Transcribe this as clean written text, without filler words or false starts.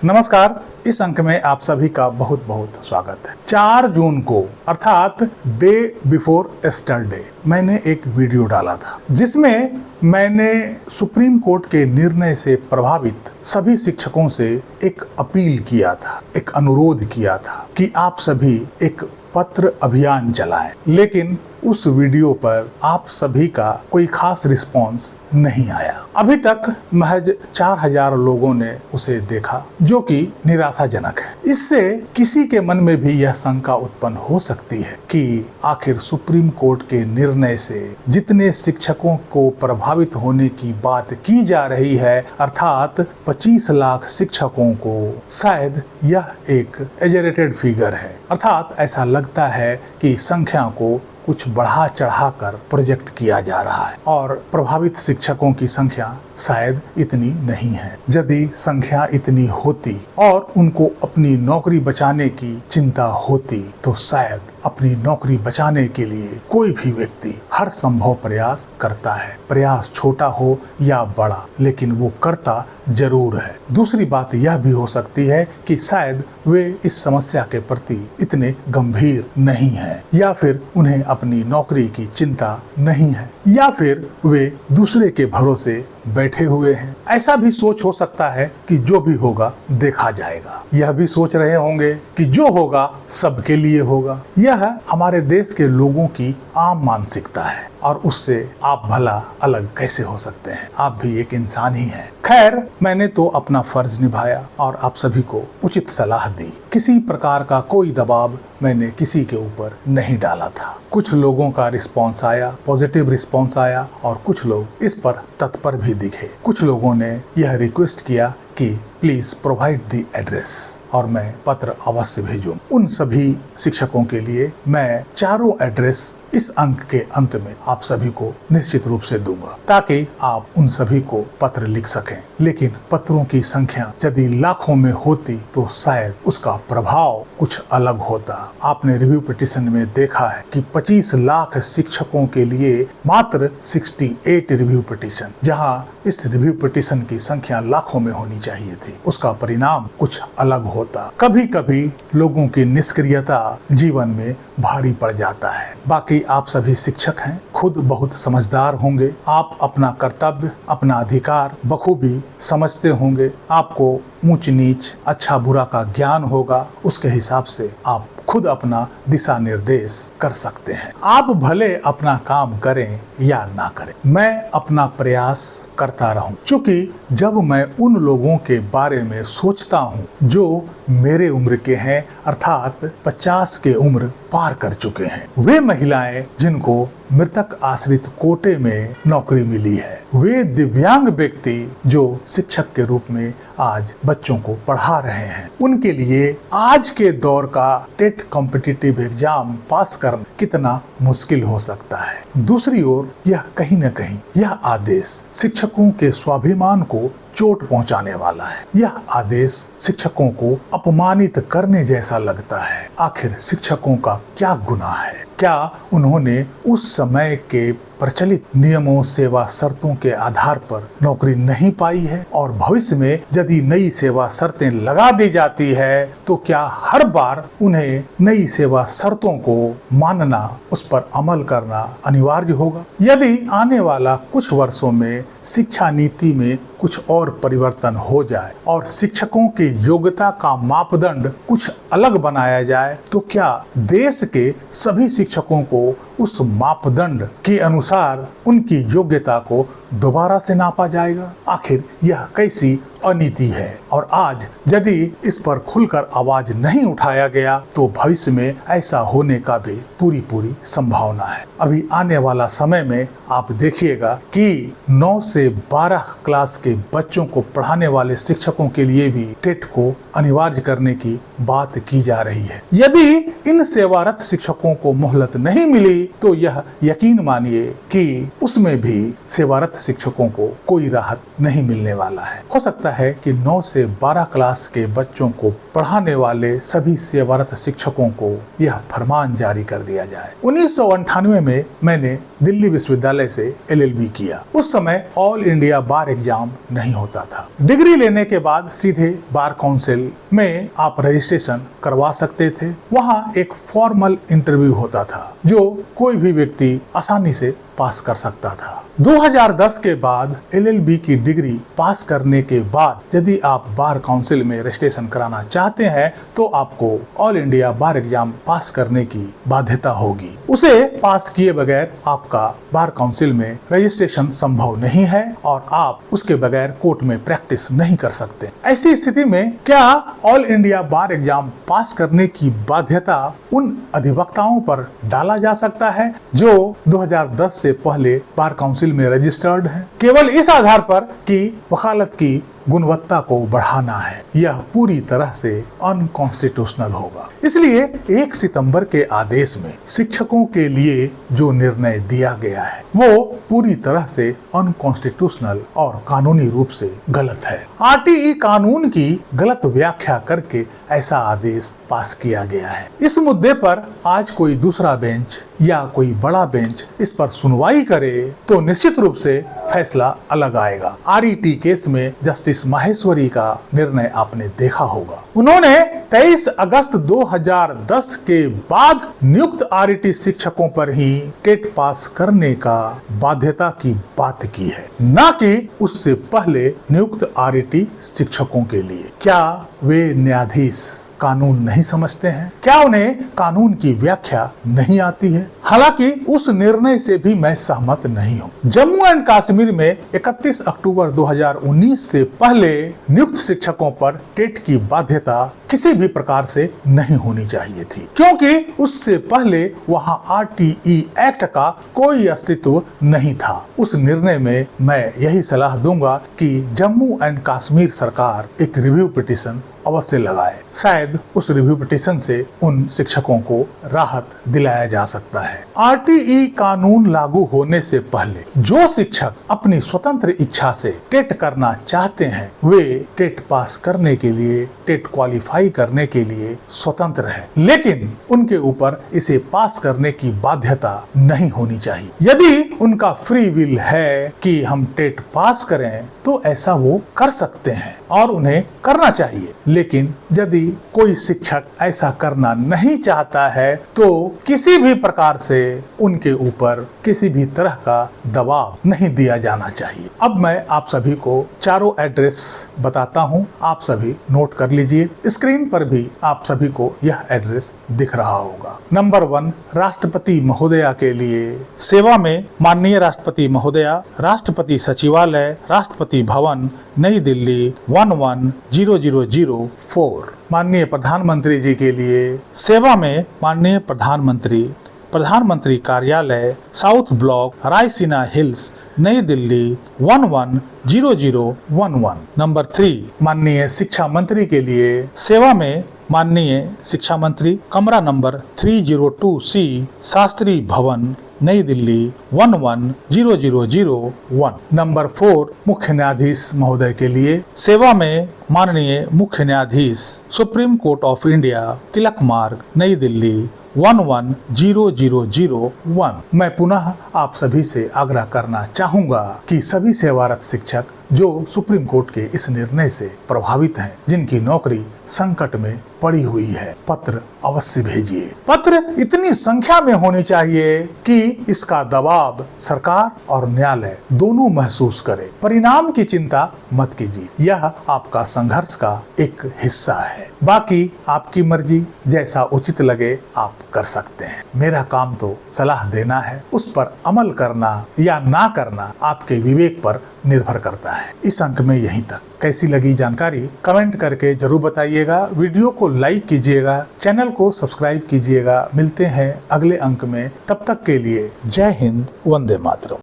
नमस्कार। इस अंक में आप सभी का बहुत बहुत स्वागत है। 4 जून को अर्थात डे बिफोर यस्टरडे मैंने एक वीडियो डाला था जिसमें मैंने सुप्रीम कोर्ट के निर्णय से प्रभावित सभी शिक्षकों से एक अपील किया था, एक अनुरोध किया था कि आप सभी एक पत्र अभियान चलाएं। लेकिन उस वीडियो पर आप सभी का कोई खास रिस्पॉन्स नहीं आया। अभी तक महज 4000 लोगों ने उसे देखा, जो कि निराशाजनक है। इससे किसी के मन में भी यह शंका उत्पन्न हो सकती है कि आखिर सुप्रीम कोर्ट के निर्णय से जितने शिक्षकों को प्रभावित होने की बात की जा रही है, अर्थात 25 लाख शिक्षकों को, शायद यह एक एग्जैजरेटेड फिगर है। अर्थात ऐसा लगता है कि संख्या को कुछ बढ़ा चढ़ा कर प्रोजेक्ट किया जा रहा है और प्रभावित शिक्षकों की संख्या शायद इतनी नहीं है। यदि संख्या इतनी होती और उनको अपनी नौकरी बचाने की चिंता होती तो शायद अपनी नौकरी बचाने के लिए कोई भी व्यक्ति हर संभव प्रयास करता है। प्रयास छोटा हो या बड़ा, लेकिन वो करता जरूर है। दूसरी बात यह भी हो सकती है कि शायद वे इस समस्या के प्रति इतने गंभीर नहीं हैं, या फिर उन्हें अपनी नौकरी की चिंता नहीं है, या फिर वे दूसरे के भरोसे बैठे हुए हैं। ऐसा भी सोच हो सकता है कि जो भी होगा देखा जाएगा। यह भी सोच रहे होंगे कि जो होगा सबके लिए होगा। यह हमारे देश के लोगों की आम मानसिकता है और उससे आप भला अलग कैसे हो सकते हैं? आप भी एक इंसान ही हैं। खैर, मैंने तो अपना फर्ज निभाया और आप सभी को उचित सलाह दी। किसी प्रकार का कोई दबाव मैंने किसी के ऊपर नहीं डाला था। कुछ लोगों का रिस्पॉन्स आया, पॉजिटिव रिस्पॉन्स आया, और कुछ लोग इस पर तत्पर भी दिखे। कुछ लोगों ने यह रिक्वेस्ट किया कि प्लीज प्रोवाइड द एड्रेस, और मैं पत्र अवश्य भेजूं। उन सभी शिक्षकों के लिए मैं चारों एड्रेस इस अंक के अंत में आप सभी को निश्चित रूप से दूंगा, ताकि आप उन सभी को पत्र लिख सकें। लेकिन पत्रों की संख्या यदि लाखों में होती तो शायद उसका प्रभाव कुछ अलग होता। आपने रिव्यू पिटीशन में देखा है कि 25 लाख शिक्षकों के लिए मात्र 68 रिव्यू पिटीशन, जहां इस रिव्यू पिटीशन की संख्या लाखों में होनी चाहिए थी, उसका परिणाम कुछ अलग होता। कभी कभी लोगों की निष्क्रियता जीवन में भारी पड़ जाता है। बाकी आप सभी शिक्षक हैं, खुद बहुत समझदार होंगे। आप अपना कर्तव्य, अपना अधिकार बखूबी समझते होंगे। आपको ऊंच नीच, अच्छा बुरा का ज्ञान होगा। उसके हिसाब से आप खुद अपना दिशा निर्देश कर सकते हैं। आप भले अपना काम करें या ना करें, मैं अपना प्रयास करता रहूं। क्योंकि जब मैं उन लोगों के बारे में सोचता हूं जो मेरे उम्र के हैं, अर्थात 50 के उम्र पार कर चुके हैं, वे महिलाएं जिनको मृतक आश्रित कोटे में नौकरी मिली है, वे दिव्यांग व्यक्ति जो शिक्षक के रूप में आज बच्चों को पढ़ा रहे हैं, उनके लिए आज के दौर का टेट कॉम्पिटिटिव एग्जाम पास करना कितना मुश्किल हो सकता है। दूसरी ओर यह कहीं न कहीं यह आदेश शिक्षकों के स्वाभिमान को चोट पहुंचाने वाला है। यह आदेश शिक्षकों को अपमानित करने जैसा लगता है। आखिर शिक्षकों का क्या गुनाह है? क्या उन्होंने उस समय के प्रचलित नियमों, सेवा शर्तों के आधार पर नौकरी नहीं पाई है? और भविष्य में यदि नई सेवा शर्तें लगा दी जाती है तो क्या हर बार उन्हें नई सेवा शर्तों को मानना, उस पर अमल करना अनिवार्य होगा? यदि आने वाला कुछ वर्षों में शिक्षा नीति में कुछ और परिवर्तन हो जाए और शिक्षकों की योग्यता का मापदंड कुछ अलग बनाया जाए, तो क्या देश के सभी शिक्षकों को उस मापदंड के अनुसार उनकी योग्यता को दोबारा से नापा जाएगा? आखिर यह कैसी अनीति है? और आज यदि इस पर खुलकर आवाज नहीं उठाया गया तो भविष्य में ऐसा होने का भी पूरी संभावना है। अभी आने वाला समय में आप देखिएगा कि 9 से 12 क्लास के बच्चों को पढ़ाने वाले शिक्षकों के लिए भी टेट को अनिवार्य करने की बात की जा रही है। यदि इन सेवारत शिक्षकों को मोहलत नहीं मिली तो यह यकीन मानिए कि उसमें भी सेवारत शिक्षकों को कोई राहत नहीं मिलने वाला है। हो सकता है कि 9 से 12 क्लास के बच्चों को पढ़ाने वाले सभी सेवारत शिक्षकों को यह फरमान जारी कर दिया जाए। 1998 में मैंने दिल्ली विश्वविद्यालय से LLB किया। उस समय ऑल इंडिया बार एग्जाम नहीं होता था। डिग्री लेने के बाद सीधे बार काउंसिल में आप रजिस्ट्रेशन करवा सकते थे। वहाँ एक फॉर्मल इंटरव्यू होता था जो कोई भी व्यक्ति आसानी से पास कर सकता था। 2010 के बाद LLB की डिग्री पास करने के बाद यदि आप बार काउंसिल में रजिस्ट्रेशन कराना चाहते हैं तो आपको ऑल इंडिया बार एग्जाम पास करने की बाध्यता होगी। उसे पास किए बगैर आपका बार काउंसिल में रजिस्ट्रेशन संभव नहीं है और आप उसके बगैर कोर्ट में प्रैक्टिस नहीं कर सकते। ऐसी स्थिति में क्या ऑल इंडिया बार एग्जाम पास करने की बाध्यता उन अधिवक्ताओं पर डाला जा सकता है जो 2010 से पहले बार काउंसिल में रजिस्टर्ड हैं, केवल इस आधार पर कि वकालत की गुणवत्ता को बढ़ाना है? यह पूरी तरह से अनकॉन्स्टिट्यूशनल होगा। इसलिए 1 सितंबर के आदेश में शिक्षकों के लिए जो निर्णय दिया गया है वो पूरी तरह से अनकॉन्स्टिट्यूशनल और कानूनी रूप से गलत है। RTE कानून की गलत व्याख्या करके ऐसा आदेश पास किया गया है। इस मुद्दे पर आज कोई दूसरा बेंच या कोई बड़ा बेंच इस पर सुनवाई करे तो निश्चित रूप से फैसला अलग आएगा। RET केस में जस्टिस माहेश्वरी का निर्णय आपने देखा होगा। उन्होंने 23 अगस्त 2010 के बाद नियुक्त RET शिक्षकों पर ही टेट पास करने का बाध्यता की बात की है, न कि उससे पहले नियुक्त RET शिक्षकों के लिए। क्या वे न्यायाधीश कानून नहीं समझते हैं? क्या उन्हें कानून की व्याख्या नहीं आती है? हालांकि उस निर्णय से भी मैं सहमत नहीं हूँ। जम्मू एंड कश्मीर में 31 अक्टूबर 2019 से पहले नियुक्त शिक्षकों पर टेट की बाध्यता किसी भी प्रकार से नहीं होनी चाहिए थी, क्योंकि उससे पहले वहाँ RTE एक्ट का कोई अस्तित्व नहीं था। उस निर्णय में मैं यही सलाह दूंगा कि जम्मू एंड कश्मीर सरकार एक रिव्यू पिटीशन अवश्य लगाए। शायद उस रिव्यू पिटीशन से उन शिक्षकों को राहत दिलाया जा सकता है। RTE कानून लागू होने से पहले जो शिक्षक अपनी स्वतंत्र इच्छा से टेट करना चाहते हैं वे टेट पास करने के लिए, टेट क्वालिफाई करने के लिए स्वतंत्र है, लेकिन उनके ऊपर इसे पास करने की बाध्यता नहीं होनी चाहिए। यदि उनका फ्री विल है कि हम टेट पास करें तो ऐसा वो कर सकते हैं और उन्हें करना चाहिए। लेकिन यदि कोई शिक्षक ऐसा करना नहीं चाहता है तो किसी भी प्रकार से उनके ऊपर किसी भी तरह का दबाव नहीं दिया जाना चाहिए। अब मैं आप सभी को चारों एड्रेस बताता हूं, आप सभी नोट कर लीजिए। स्क्रीन पर भी आप सभी को यह एड्रेस दिख रहा होगा। नंबर 1, राष्ट्रपति महोदया के लिए सेवा में माननीय राष्ट्रपति महोदया, राष्ट्रपति सचिवालय, राष्ट्रपति भवन, नई दिल्ली 110004। माननीय प्रधानमंत्री जी के लिए सेवा में माननीय प्रधानमंत्री, प्रधानमंत्री कार्यालय, साउथ ब्लॉक, रायसीना हिल्स, नई दिल्ली 110011। नंबर 3, माननीय शिक्षा मंत्री के लिए सेवा में माननीय शिक्षा मंत्री, कमरा नंबर 302C, शास्त्री भवन, नई दिल्ली 110001। नंबर 4, मुख्य न्यायाधीश महोदय के लिए सेवा में माननीय मुख्य न्यायाधीश, सुप्रीम कोर्ट ऑफ इंडिया, तिलक मार्ग, नई दिल्ली 110001। मैं पुनः आप सभी से आग्रह करना चाहूंगा कि सभी सेवारत शिक्षक जो सुप्रीम कोर्ट के इस निर्णय से प्रभावित हैं, जिनकी नौकरी संकट में पड़ी हुई है, पत्र अवश्य भेजिए। पत्र इतनी संख्या में होनी चाहिए कि इसका दबाव सरकार और न्यायालय दोनों महसूस करे। परिणाम की चिंता मत कीजिए, यह आपका संघर्ष का एक हिस्सा है। बाकी आपकी मर्जी, जैसा उचित लगे आप कर सकते हैं। मेरा काम तो सलाह देना है, उस पर अमल करना या ना करना आपके विवेक पर निर्भर करता है। इस अंक में यहीं तक। कैसी लगी जानकारी कमेंट करके जरूर बताइएगा। वीडियो को लाइक कीजिएगा, चैनल को सब्सक्राइब कीजिएगा। मिलते हैं अगले अंक में, तब तक के लिए जय हिंद, वंदे मातरम।